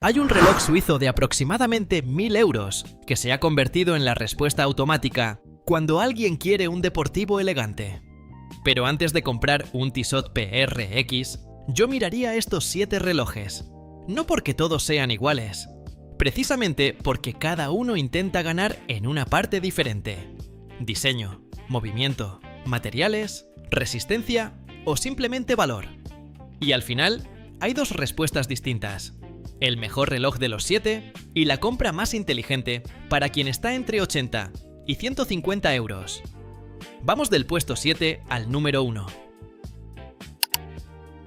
Hay un reloj suizo de aproximadamente 1000 euros que se ha convertido en la respuesta automática cuando alguien quiere un deportivo elegante. Pero antes de comprar un Tissot PRX, yo miraría estos 7 relojes. No porque todos sean iguales, precisamente porque cada uno intenta ganar en una parte diferente. Diseño, movimiento, materiales, resistencia o simplemente valor. Y al final, hay dos respuestas distintas. El mejor reloj de los 7 y la compra más inteligente para quien está entre 80 y 150 euros. Vamos del puesto 7 al número 1.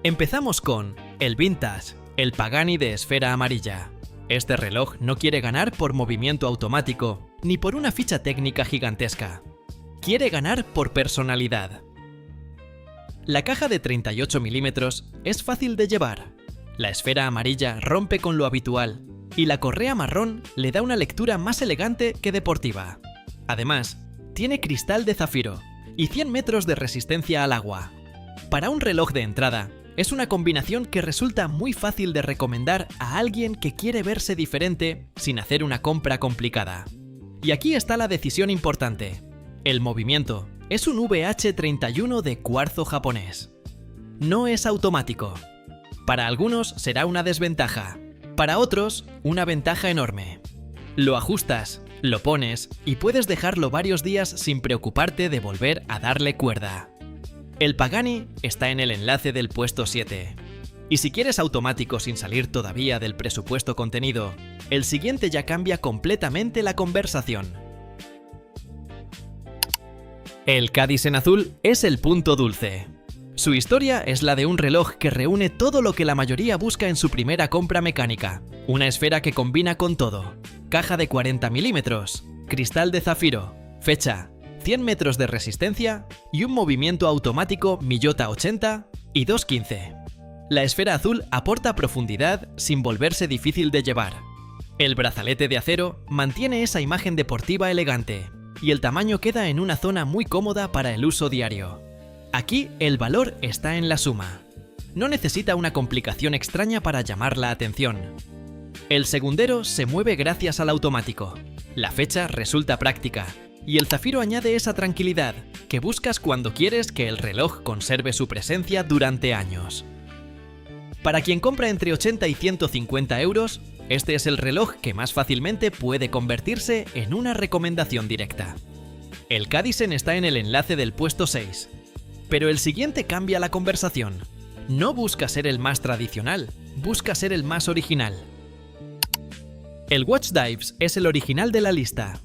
Empezamos con el Vintage, el Pagani de esfera amarilla. Este reloj no quiere ganar por movimiento automático ni por una ficha técnica gigantesca. Quiere ganar por personalidad. La caja de 38 milímetros es fácil de llevar. La esfera amarilla rompe con lo habitual y la correa marrón le da una lectura más elegante que deportiva. Además, tiene cristal de zafiro y 100 metros de resistencia al agua. Para un reloj de entrada, es una combinación que resulta muy fácil de recomendar a alguien que quiere verse diferente sin hacer una compra complicada. Y aquí está la decisión importante. El movimiento es un VH31 de cuarzo japonés. No es automático. Para algunos será una desventaja, para otros una ventaja enorme. Lo ajustas, lo pones y puedes dejarlo varios días sin preocuparte de volver a darle cuerda. El Pagani está en el enlace del puesto 7. Y si quieres automático sin salir todavía del presupuesto contenido, el siguiente ya cambia completamente la conversación. El Cadis en azul es el punto dulce. Su historia es la de un reloj que reúne todo lo que la mayoría busca en su primera compra mecánica. Una esfera que combina con todo. Caja de 40 milímetros, cristal de zafiro, fecha, 100 metros de resistencia y un movimiento automático Miyota 80 y 215. La esfera azul aporta profundidad sin volverse difícil de llevar. El brazalete de acero mantiene esa imagen deportiva elegante y el tamaño queda en una zona muy cómoda para el uso diario. Aquí el valor está en la suma. No necesita una complicación extraña para llamar la atención. El segundero se mueve gracias al automático. La fecha resulta práctica. Y el zafiro añade esa tranquilidad que buscas cuando quieres que el reloj conserve su presencia durante años. Para quien compra entre 80 y 150 euros, este es el reloj que más fácilmente puede convertirse en una recomendación directa. El Cadisen está en el enlace del puesto 6. Pero el siguiente cambia la conversación. No busca ser el más tradicional, busca ser el más original. El Watch Dives es el original de la lista.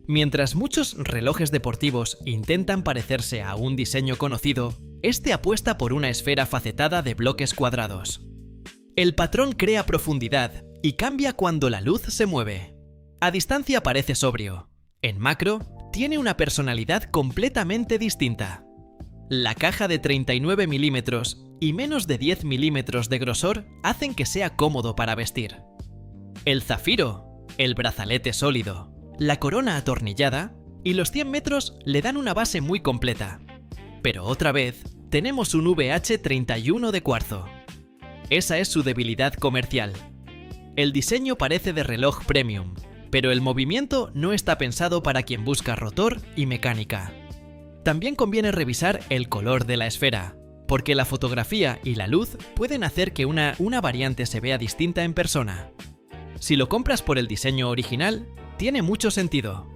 Mientras muchos relojes deportivos intentan parecerse a un diseño conocido, este apuesta por una esfera facetada de bloques cuadrados. El patrón crea profundidad y cambia cuando la luz se mueve. A distancia parece sobrio. En macro, tiene una personalidad completamente distinta. La caja de 39 milímetros y menos de 10 milímetros de grosor hacen que sea cómodo para vestir. El zafiro, el brazalete sólido, la corona atornillada y los 100 metros le dan una base muy completa. Pero otra vez, tenemos un VH31 de cuarzo. Esa es su debilidad comercial. El diseño parece de reloj premium, pero el movimiento no está pensado para quien busca rotor y mecánica. También conviene revisar el color de la esfera, porque la fotografía y la luz pueden hacer que una variante se vea distinta en persona. Si lo compras por el diseño original, tiene mucho sentido.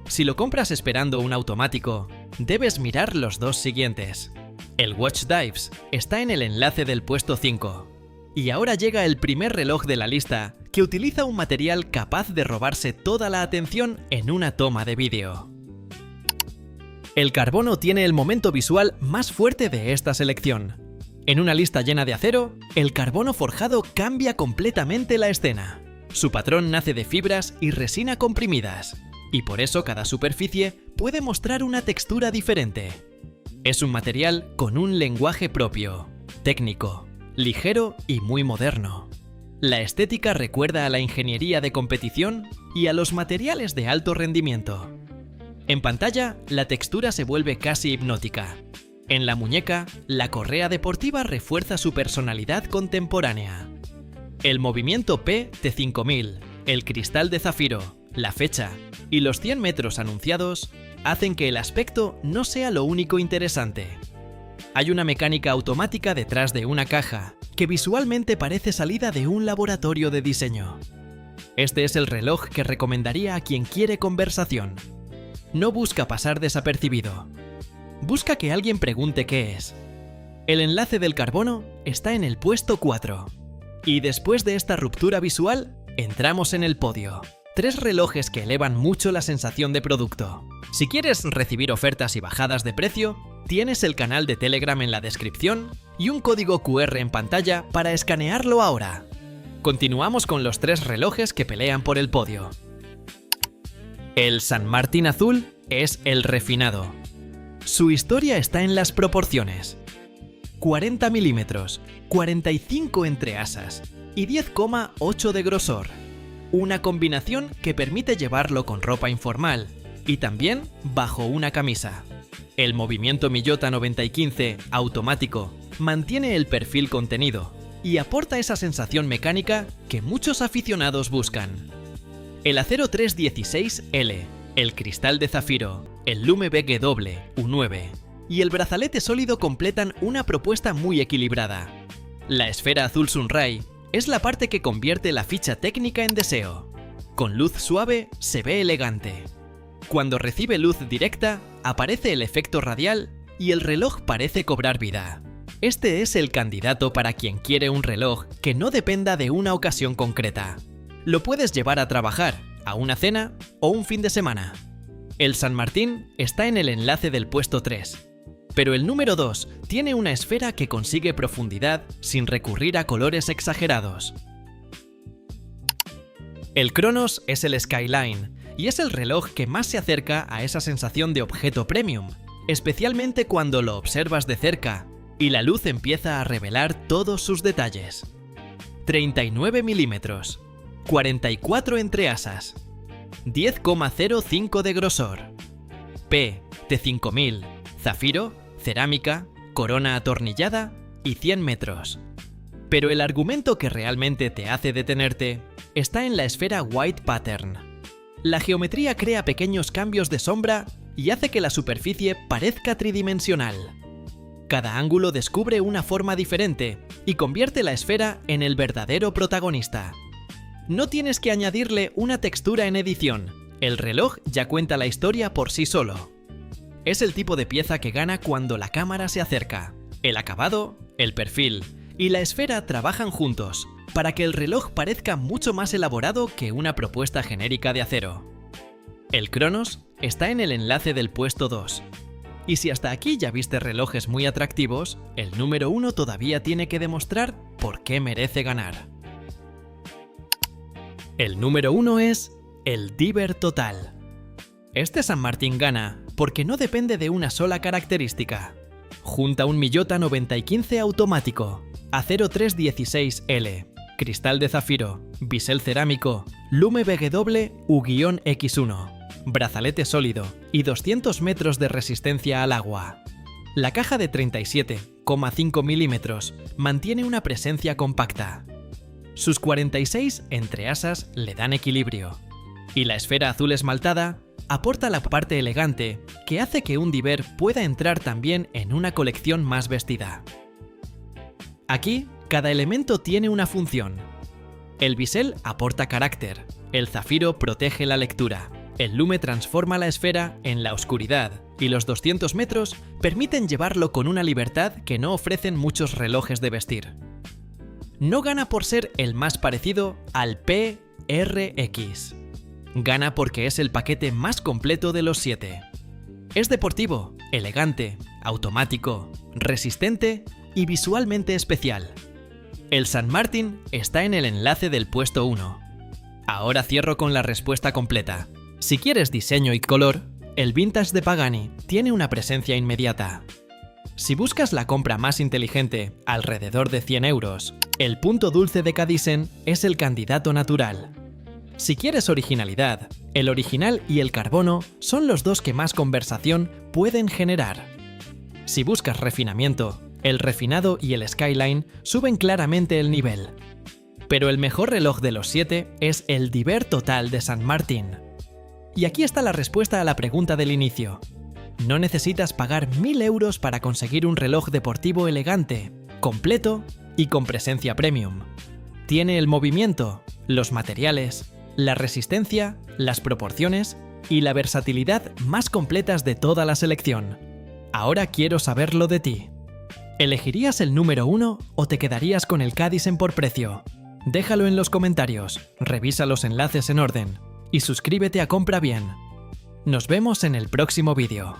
Si lo compras esperando un automático, debes mirar los dos siguientes. El Watch Dives está en el enlace del puesto 5. Y ahora llega el primer reloj de la lista que utiliza un material capaz de robarse toda la atención en una toma de vídeo. El carbono tiene el momento visual más fuerte de esta selección. En una lista llena de acero, el carbono forjado cambia completamente la escena. Su patrón nace de fibras y resina comprimidas, y por eso cada superficie puede mostrar una textura diferente. Es un material con un lenguaje propio, técnico, ligero y muy moderno. La estética recuerda a la ingeniería de competición y a los materiales de alto rendimiento. En pantalla, la textura se vuelve casi hipnótica. En la muñeca, la correa deportiva refuerza su personalidad contemporánea. El movimiento P T5000, el cristal de zafiro, la fecha y los 100 metros anunciados hacen que el aspecto no sea lo único interesante. Hay una mecánica automática detrás de una caja que visualmente parece salida de un laboratorio de diseño. Este es el reloj que recomendaría a quien quiere conversación. No busca pasar desapercibido. Busca que alguien pregunte qué es. El enlace del carbono está en el puesto 4. Y después de esta ruptura visual, entramos en el podio. 3 relojes que elevan mucho la sensación de producto. Si quieres recibir ofertas y bajadas de precio, tienes el canal de Telegram en la descripción y un código QR en pantalla para escanearlo ahora. Continuamos con los 3 relojes que pelean por el podio. El San Martín azul es el refinado. Su historia está en las proporciones. 40 milímetros, 45 entre asas y 10,8 de grosor. Una combinación que permite llevarlo con ropa informal y también bajo una camisa. El movimiento Miyota 9015 automático mantiene el perfil contenido y aporta esa sensación mecánica que muchos aficionados buscan. El acero 316L, el cristal de zafiro, el Lume BW U9 y el brazalete sólido completan una propuesta muy equilibrada. La esfera azul Sunray es la parte que convierte la ficha técnica en deseo. Con luz suave se ve elegante. Cuando recibe luz directa, aparece el efecto radial y el reloj parece cobrar vida. Este es el candidato para quien quiere un reloj que no dependa de una ocasión concreta. Lo puedes llevar a trabajar, a una cena o un fin de semana. El San Martín está en el enlace del puesto 3. Pero el número 2 tiene una esfera que consigue profundidad sin recurrir a colores exagerados. El Cronos es el Skyline y es el reloj que más se acerca a esa sensación de objeto premium, especialmente cuando lo observas de cerca y la luz empieza a revelar todos sus detalles. 39 milímetros, 44 entre asas, 10,05 de grosor. P T5000, zafiro, cerámica, corona atornillada y 100 metros. Pero el argumento que realmente te hace detenerte está en la esfera White Pattern. La geometría crea pequeños cambios de sombra y hace que la superficie parezca tridimensional. Cada ángulo descubre una forma diferente y convierte la esfera en el verdadero protagonista. No tienes que añadirle una textura en edición, el reloj ya cuenta la historia por sí solo. Es el tipo de pieza que gana cuando la cámara se acerca. El acabado, el perfil y la esfera trabajan juntos para que el reloj parezca mucho más elaborado que una propuesta genérica de acero. El Cronos está en el enlace del puesto 2. Y si hasta aquí ya viste relojes muy atractivos, el número 1 todavía tiene que demostrar por qué merece ganar. El número 1 es el Diver Total. Este San Martín gana porque no depende de una sola característica. Junta un Miyota 9015 automático, acero 316L, cristal de zafiro, bisel cerámico, Lume BW U-X1, brazalete sólido y 200 metros de resistencia al agua. La caja de 37,5 milímetros mantiene una presencia compacta. Sus 46 entreasas le dan equilibrio. Y la esfera azul esmaltada aporta la parte elegante que hace que un Diver pueda entrar también en una colección más vestida. Aquí, cada elemento tiene una función. El bisel aporta carácter, el zafiro protege la lectura, el lume transforma la esfera en la oscuridad y los 200 metros permiten llevarlo con una libertad que no ofrecen muchos relojes de vestir. No gana por ser el más parecido al PRX. Gana porque es el paquete más completo de los 7. Es deportivo, elegante, automático, resistente y visualmente especial. El San Martín está en el enlace del puesto 1. Ahora cierro con la respuesta completa. Si quieres diseño y color, el Vintage de Pagani tiene una presencia inmediata. Si buscas la compra más inteligente, alrededor de 100 euros, el punto dulce de Cadisen es el candidato natural. Si quieres originalidad, el original y el carbono son los dos que más conversación pueden generar. Si buscas refinamiento, el refinado y el Skyline suben claramente el nivel. Pero el mejor reloj de los 7 es el Diver Total de St. Martin. Y aquí está la respuesta a la pregunta del inicio. No necesitas pagar 1000 euros para conseguir un reloj deportivo elegante, completo y con presencia premium. Tiene el movimiento, los materiales, la resistencia, las proporciones y la versatilidad más completas de toda la selección. Ahora quiero saberlo de ti. ¿Elegirías el número 1 o te quedarías con el Cadisen por precio? Déjalo en los comentarios, revisa los enlaces en orden y suscríbete a Compra Bien. Nos vemos en el próximo vídeo.